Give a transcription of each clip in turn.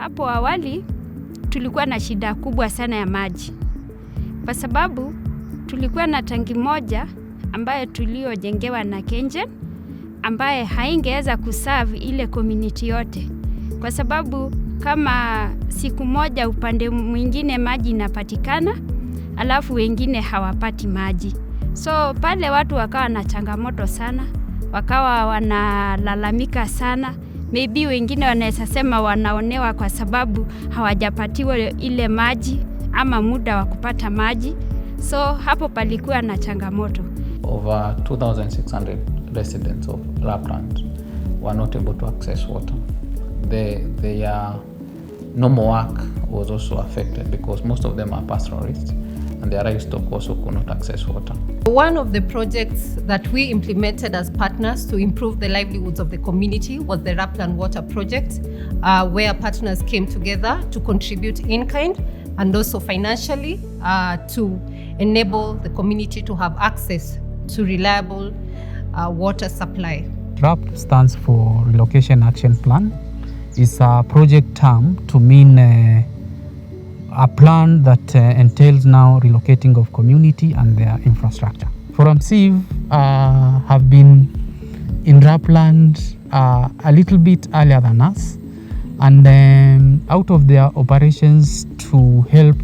Hapo awali tulikuwa na shida kubwa sana ya maji. Kwa sababu tulikuwa na tangi moja ambaye tuliojengewa na KENGEN ambaye haingeweza kuserve ile community yote. Kwa sababu kama siku moja upande mwingine maji inapatikana, alafu wengine hawapati maji. So pale watu wakawa na changamoto sana, wakawa wanalalamika sana. Maybe wengine wanaweza sema wanaonewa kwa sababu hawajapatiwa ile maji ama muda wa kupata maji. So hapo palikuwa na changamoto. Over 2,600 residents of RAPLands were not able to access water. Their normal work was also affected because most of them are pastoralists and their livestock also could not access water. One of the projects that we implemented as partners to improve the livelihoods of the community was the RAPLand Water Project, where partners came together to contribute in kind and also financially to enable the community to have access to reliable water supply. RAP stands for Relocation Action Plan. It's a project term to mean a plan that entails now relocating of community and their infrastructure. ForumCiv have been in RAPLand a little bit earlier than us, and out of their operations to help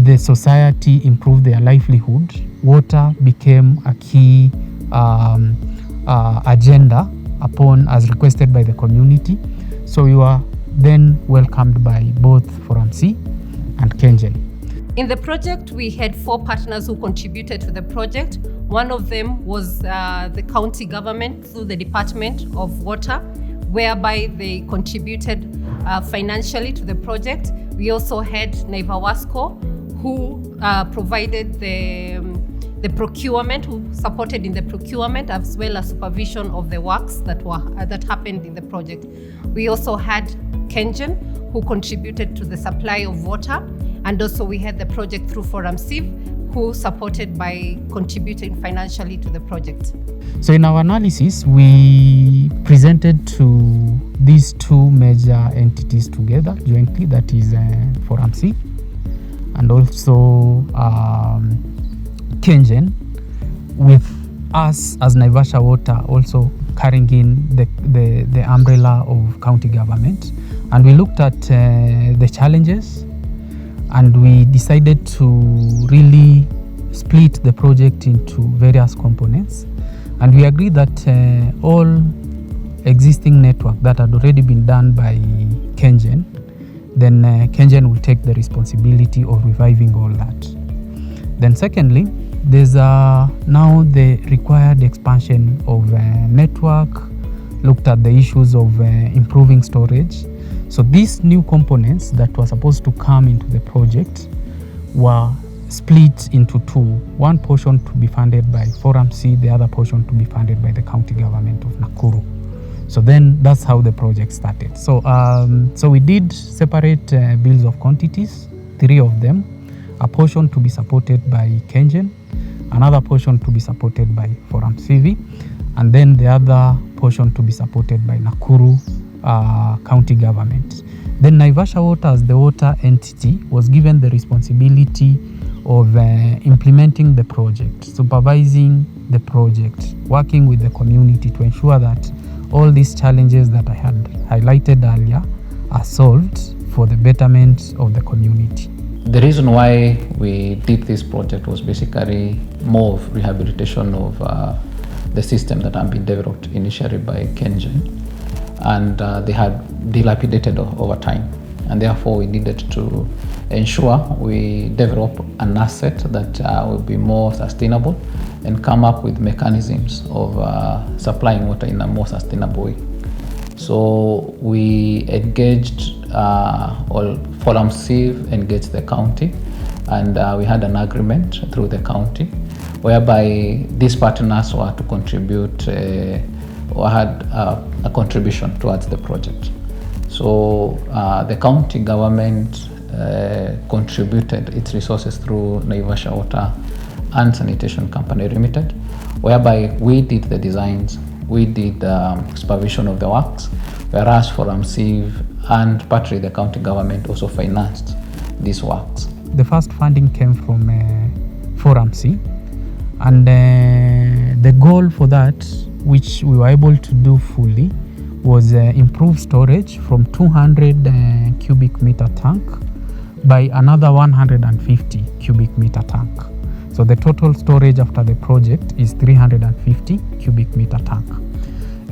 the society improve their livelihood, water became a key agenda upon as requested by the community. So we were then welcomed by both ForumCiv and KENGEN. In the project, we had 4 partners who contributed to the project. One of them was the county government through the Department of Water, whereby they contributed financially to the project. We also had NAIVAWASCO, who provided the procurement, who supported in the procurement as well as supervision of the works that happened in the project. We also had KENGEN, who contributed to the supply of water, and also we had the project through ForumCiv, who supported by contributing financially to the project. So in our analysis, we presented to these 2 major entities together jointly, that is ForumCiv and also KENGEN, with us as Naivasha Water also carrying in the umbrella of county government. And we looked at the challenges, and we decided to really split the project into various components. And we agreed that all existing network that had already been done by KENGEN, then KENGEN will take the responsibility of reviving all that. Then secondly, there's now the required expansion of network, looked at the issues of improving storage. So these new components that were supposed to come into the project were split into 2. One portion to be funded by ForumCiv, the other portion to be funded by the county government of Nakuru. So then that's how the project started. So we did separate bills of quantities, 3 of them, a portion to be supported by KENGEN, another portion to be supported by ForumCiv, and then the other portion to be supported by Nakuru County Government. Then Naivasha Water, as the water entity, was given the responsibility of implementing the project, supervising the project, working with the community to ensure that all these challenges that I had highlighted earlier are solved for the betterment of the community. The reason why we did this project was basically more of rehabilitation of the system that had been developed initially by KENGEN, and they had dilapidated over time, and therefore we needed to ensure we develop an asset that will be more sustainable and come up with mechanisms of supplying water in a more sustainable way. So we engaged ForumCiv engaged the county, and we had an agreement through the county whereby these partners were to contribute or had a contribution towards the project. So the county government contributed its resources through Naivasha Water and Sanitation Company Limited, whereby we did the designs, we did supervision of the works, whereas ForumCiv and partly the county government also financed these works. The first funding came from ForumCiv, and the goal for that, which we were able to do fully, was improve storage from 200 cubic meter tank by another 150 cubic meter tank. So the total storage after the project is 350 cubic meter tank.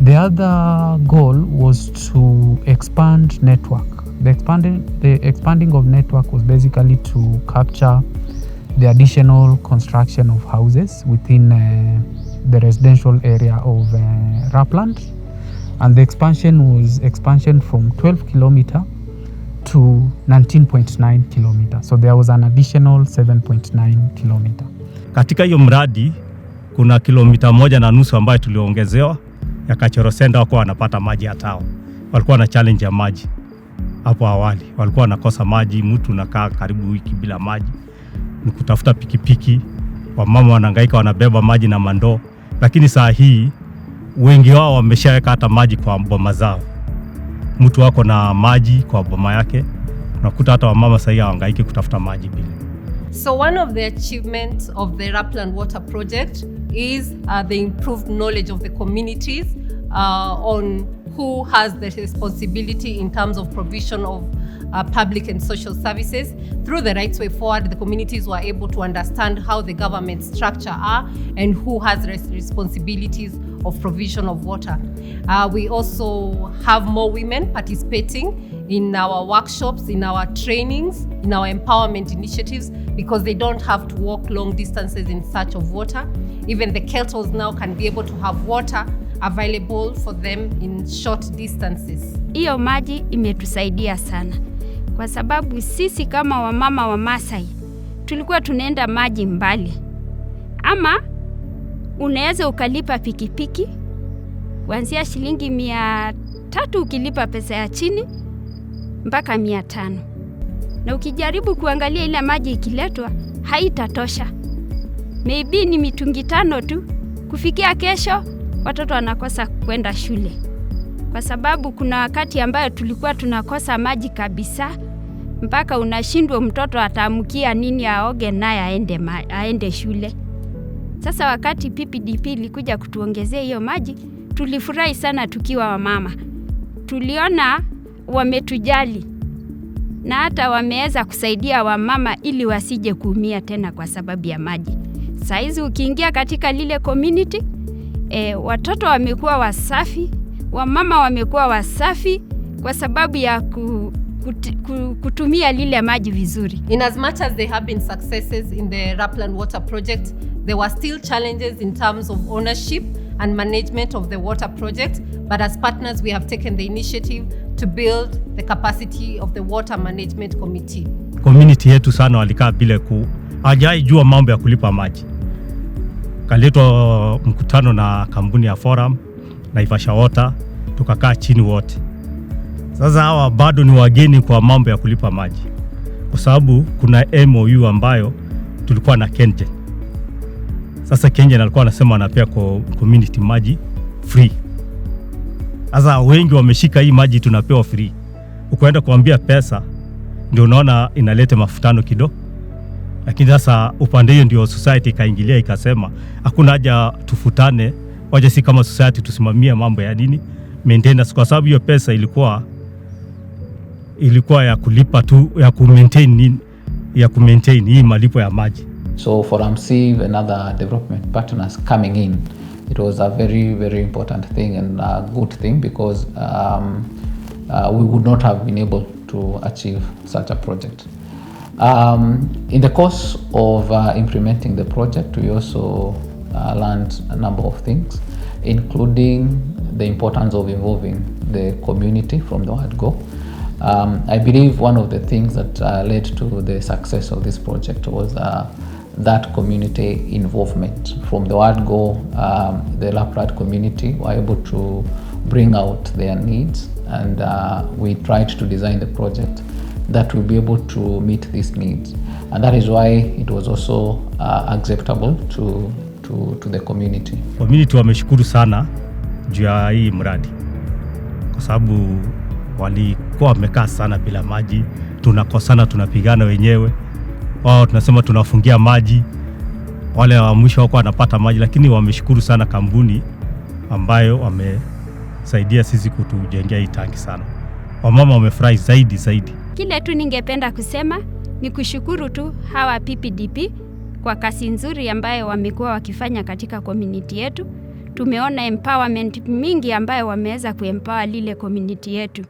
The other goal was to expand network. The expanding of network was basically to capture the additional construction of houses within the residential area of RAPLands, and the expansion was from 12 kilometer to 19.9 kilometer. So there was an additional 7.9 kilometer. Katika hiyo mradi kuna kilomita 1.5 ambayo tuliongezewa ya Kachero Center. Wako wanapata maji hatao. Walikuwa na challenge ya maji. Hapo awali walikuwa wanakosa maji, mtu nakaa karibu wiki bila maji. Ni kutafuta pikipiki, wamama wanahangaika wanabeba maji na mandoo. Lakini saa hii wengi wao wameshaweka hata maji kwa boma zao. Mtu wako na maji kwa boma yake. Unakuta hata wamama sasa hawahangaiki kutafuta maji bila. So one of the achievements of the RAPLand water project is the improved knowledge of the communities on who has the responsibility in terms of provision of public and social services. Through the Rights Way Forward, the communities were able to understand how the government structure are and who has responsibilities of provision of water. We also have more women participating in our workshops, in our trainings, in our empowerment initiatives, because they don't have to walk long distances in search of water. Even the kettles now can be able to have water available for them in short distances. Hiyo maji imetusaidia sana, kwa sababu sisi kama wamama wa Masai tulikuwa tunaenda maji mbali, ama unaweza ukalipa pikipiki kuanzia shilingi 300 ukilipa pesa ya chini mpaka 500, na ukijaribu kuangalia ile maji ikiletwa haitatosha. Maybe ni mitungi 5 tu. Kufikia kesho watoto wanakosa kwenda shule, kwa sababu kuna wakati ambayo tulikuwa tunakosa maji kabisa, mpaka unashindwa mtoto ataamkia nini aoge naye aende shule. Sasa wakati PPDP ilikuja kutuongezea hiyo maji, tulifurahi sana tukiwa wamama. Tuliona wametujali na hata wameweza kusaidia wamama ili wasije kuumia tena kwa sababu ya maji. Saizi ukiingia katika lile community, watoto wamekuwa wasafi, wamama wamekuwa wasafi kwa sababu ya kutumia lile maji vizuri. In as much as there have been successes in the RAPLand water project, there were still challenges in terms of ownership and management of the water project, but as partners we have taken the initiative to build the capacity of the water management committee. Community yetu sana walikaa bila hajaijua mambo ya kulipa maji. Kaletwa mkutano na kampuni ya Forum, Naivasha Water, tukakaa chini wote. Sasa hawa bado ni wageni kwa mambo ya kulipa maji, kwa sababu kuna MOU ambayo tulikuwa na KENGEN. Sasa KENGEN alikuwa anasema anapea kwa community maji free. Sasa wengi wameshika hii maji tunapewa free. Ukoenda kuambia pesa ndio unaona inaleta mafutano kidogo. Lakini sasa upande hiyo ndio society kaingilia ikasema hakuna haja tufutane, waje si kama society tusimamie mambo ya nini maintenance, kwa sababu hiyo pesa ilikuwa ya kulipa tu ya kumaintain hii malipo ya maji. So ForumCiv and other development partners coming in, it was a very, very important thing and a good thing, because we would not have been able to achieve such a project. In the course of implementing the project, we also learned a number of things, including the importance of involving the community from the word go. I believe one of the things that led to the success of this project was that community involvement. From the word go, the RAPLand community were able to bring out their needs, and we tried to design the project that will be able to meet these needs, and that is why it was also acceptable to the community. Community wameshukuru sana juu ya hii mradi, kwa sababu walikuwa wamekaa sana bila maji, tunakosana, tunapigana wenyewe. Wao tunasema tunafungia maji, wale wa mwisho wako wanapata maji, lakini wameshukuru sana kampuni ambayo wamesaidia sisi kutujengea hii tanki sana. Wamama wamefurahi zaidi. Kile tu ningependa kusema ni kushukuru tu hawa PPDP kwa kazi nzuri ambayo wamekuwa wakifanya katika community yetu. Tumeona empowerment mingi ambayo wameweza kuempower lile community yetu.